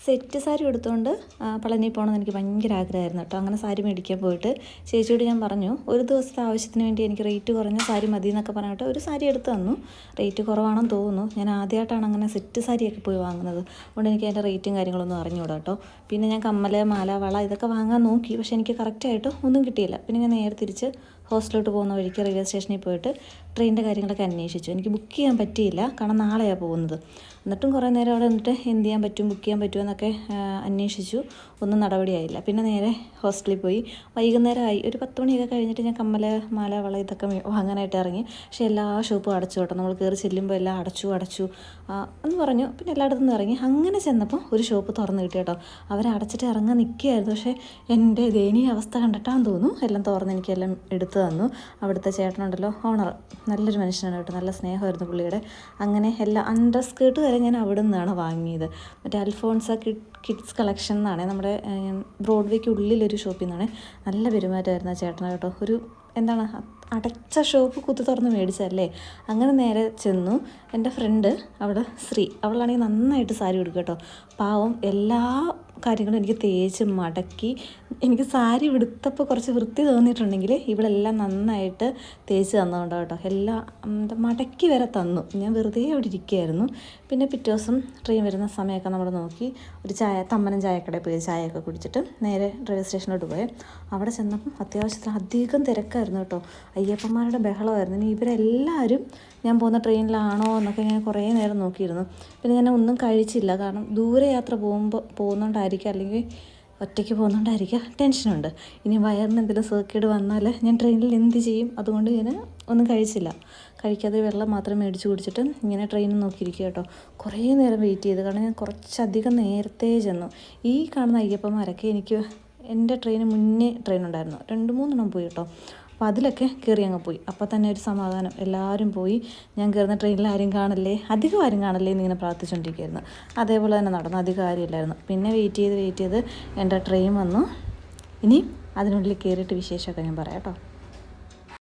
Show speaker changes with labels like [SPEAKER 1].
[SPEAKER 1] Set sari എടുത്തുകൊണ്ട് പളനി പോകണമെന്ന് എനിക്ക് ഭയങ്കര ആഗ്രഹമായിരുന്നു കേട്ടോ. അങ്ങനെ സാരി മേടിക്കാൻ പോയിട്ട് ചേച്ചിയോട് ഞാൻ പറഞ്ഞു, ഒരു ദിവസത്തെ ആവശ്യത്തിന് വേണ്ടി എനിക്ക് റേറ്റ് കുറഞ്ഞ സാരി മതി എന്നൊക്കെ പറഞ്ഞിട്ട് ഒരു സാരി എടുത്ത് തന്നു. റേറ്റ് കുറവാണെന്ന് തോന്നുന്നു. ഞാൻ ആദ്യമായിട്ടാണ് അങ്ങനെ സെറ്റ് സാരിയൊക്കെ പോയി വാങ്ങുന്നത്. അതുകൊണ്ട് എനിക്ക് അതിൻ്റെ റേറ്റും കാര്യങ്ങളൊന്നും അറിഞ്ഞുകൂടാ കേട്ടോ. പിന്നെ ഞാൻ കമ്മൽ, മാല, വള ഇതൊക്കെ വാങ്ങാൻ നോക്കി. പക്ഷേ എനിക്ക് കറക്റ്റായിട്ട് ഒന്നും കിട്ടിയില്ല. പിന്നെ ഞാൻ നേരെ തിരിച്ച് ഹോസ്റ്റലിലോട്ട് പോകുന്ന വഴിക്ക് റെയിൽവേ സ്റ്റേഷനിൽ പോയിട്ട് ട്രെയിനിൻ്റെ കാര്യങ്ങളൊക്കെ അന്വേഷിച്ചു. എനിക്ക് ബുക്ക് ചെയ്യാൻ പറ്റിയില്ല, കാരണം നാളെയാണ് പോകുന്നത്. എന്നിട്ടും കുറേ നേരം അവിടെ നിന്നിട്ട് എന്ത് ചെയ്യാൻ പറ്റും, ബുക്ക് ചെയ്യാൻ പറ്റുമോ എന്നൊക്കെ അന്വേഷിച്ചു. ഒന്നും നടപടിയായില്ല. പിന്നെ നേരെ ഹോസ്റ്റലിൽ പോയി. വൈകുന്നേരമായി, ഒരു 10 മണിയൊക്കെ കഴിഞ്ഞിട്ട് ഞാൻ കമ്മൽ, മാല, വള ഇതൊക്കെ വാങ്ങാനായിട്ട് ഇറങ്ങി. പക്ഷേ എല്ലാ ഷോപ്പും അടച്ചു കേട്ടോ. നമ്മൾ കയറി ചെല്ലുമ്പോൾ എല്ലാം അടച്ചു എന്ന് പറഞ്ഞു. പിന്നെ എല്ലായിടത്തു നിന്ന് ഇറങ്ങി. അങ്ങനെ ചെന്നപ്പോൾ ഒരു ഷോപ്പ് തുറന്ന് കിട്ടി കേട്ടോ. അവരടച്ചിട്ട് ഇറങ്ങാൻ നിൽക്കുകയായിരുന്നു. പക്ഷേ എൻ്റെ ദയനീയ അവസ്ഥ കണ്ടിട്ടാന്ന് തോന്നുന്നു എല്ലാം തുറന്ന് എനിക്കെല്ലാം എടുത്തു തന്നു. അവിടുത്തെ ചേട്ടനുണ്ടല്ലോ, ഓണർ, നല്ലൊരു മനുഷ്യനാണ് കേട്ടോ. നല്ല സ്നേഹമായിരുന്നു പുള്ളിയുടെ. അങ്ങനെ എല്ലാ അണ്ടർ സ്കേർട്ട് വരെ ഞാൻ അവിടെ നിന്നാണ് വാങ്ങിയത്. മറ്റേ അൽഫോൺസ കിഡ്സ് കളക്ഷൻ എന്നാണ്, നമ്മുടെ ബ്രോഡ്വേക്ക് ഉള്ളിലൊരു ഷോപ്പിൽ നിന്നാണ്. നല്ല പെരുമാറ്റമായിരുന്നു ആ ചേട്ടന് കേട്ടോ. ഒരു എന്താണ്, അടച്ച ഷോപ്പ് കുത്തി തുറന്ന് മേടിച്ചല്ലേ. അങ്ങനെ നേരെ ചെന്നു. എൻ്റെ ഫ്രണ്ട് അവിടെ ശ്രീ, അവളാണെങ്കിൽ നന്നായിട്ട് സാരി ഉടുക്കും കേട്ടോ. പാവം എല്ലാ കാര്യങ്ങളും എനിക്ക് തേച്ച് മടക്കി. എനിക്ക് സാരി ഉടുത്തപ്പോൾ കുറച്ച് വൃത്തി തോന്നിയിട്ടുണ്ടെങ്കിൽ ഇവളെല്ലാം നന്നായിട്ട് തേച്ച് തന്നതുകൊണ്ട് കേട്ടോ. എല്ലാം മടക്കി വരെ തന്നു. ഞാൻ വെറുതെ അവിടെ ഇരിക്കുകയായിരുന്നു. പിന്നെ പിറ്റേ ദിവസം ട്രെയിൻ വരുന്ന സമയമൊക്കെ നമ്മൾ നോക്കി ഒരു തമ്മനം ചായക്കടയിൽ പോയി ചായയൊക്കെ കുടിച്ചിട്ട് നേരെ റെയിൽവേ സ്റ്റേഷനിലോട്ട് പോയി. അവിടെ ചെന്നപ്പം അത്യാവശ്യത്തിന് അധികം തിരക്കായിരുന്നു കേട്ടോ. അയ്യപ്പന്മാരുടെ ബഹളമായിരുന്നു. ഇനി ഇവരെല്ലാവരും ഞാൻ പോകുന്ന ട്രെയിനിലാണോ എന്നൊക്കെ ഞാൻ കുറേ നേരം നോക്കിയിരുന്നു. പിന്നെ ഞാൻ ഒന്നും കഴിച്ചില്ല, കാരണം ദൂരെ യാത്ര പോകുന്നതുകൊണ്ടായിരിക്കും, അല്ലെങ്കിൽ ഒറ്റയ്ക്ക് പോകുന്നതുകൊണ്ടായിരിക്കും, ടെൻഷനുണ്ട്. ഇനി വയറിന് എന്തെങ്കിലും സേർക്കേട് വന്നാൽ ഞാൻ ട്രെയിനിൽ എന്ത് ചെയ്യും? അതുകൊണ്ട് ഞാൻ ഒന്നും കഴിക്കാതെ വെള്ളം മാത്രം മേടിച്ച് കുടിച്ചിട്ട് ഇങ്ങനെ ട്രെയിനിൽ നോക്കിയിരിക്കുക കേട്ടോ. കുറേ നേരം വെയിറ്റ് ചെയ്ത്, കാരണം ഞാൻ കുറച്ചധികം നേരത്തെ ചെന്നു. ഈ കാണുന്ന അയ്യപ്പന്മാരൊക്കെ എനിക്ക് എൻ്റെ ട്രെയിന് മുന്നേ ട്രെയിൻ ഉണ്ടായിരുന്നു, 2-3 പോയി കേട്ടോ. അപ്പോൾ അതിലൊക്കെ കയറി അങ്ങ് പോയി. അപ്പോൾ തന്നെ ഒരു സമാധാനം, എല്ലാവരും പോയി. ഞാൻ കയറുന്ന ട്രെയിനിൽ അധികം ആരും കാണല്ലേ എന്നിങ്ങനെ പ്രാർത്ഥിച്ചുകൊണ്ടിരിക്കുകയായിരുന്നു. അതേപോലെ തന്നെ നടന്നു, അധികം ആരുമില്ലായിരുന്നു. പിന്നെ വെയിറ്റ് ചെയ്ത് എൻ്റെ ട്രെയിൻ വന്നു. ഇനി അതിനുള്ളിൽ കയറിയിട്ട് വിശേഷമൊക്കെ ഞാൻ പറയാം കേട്ടോ.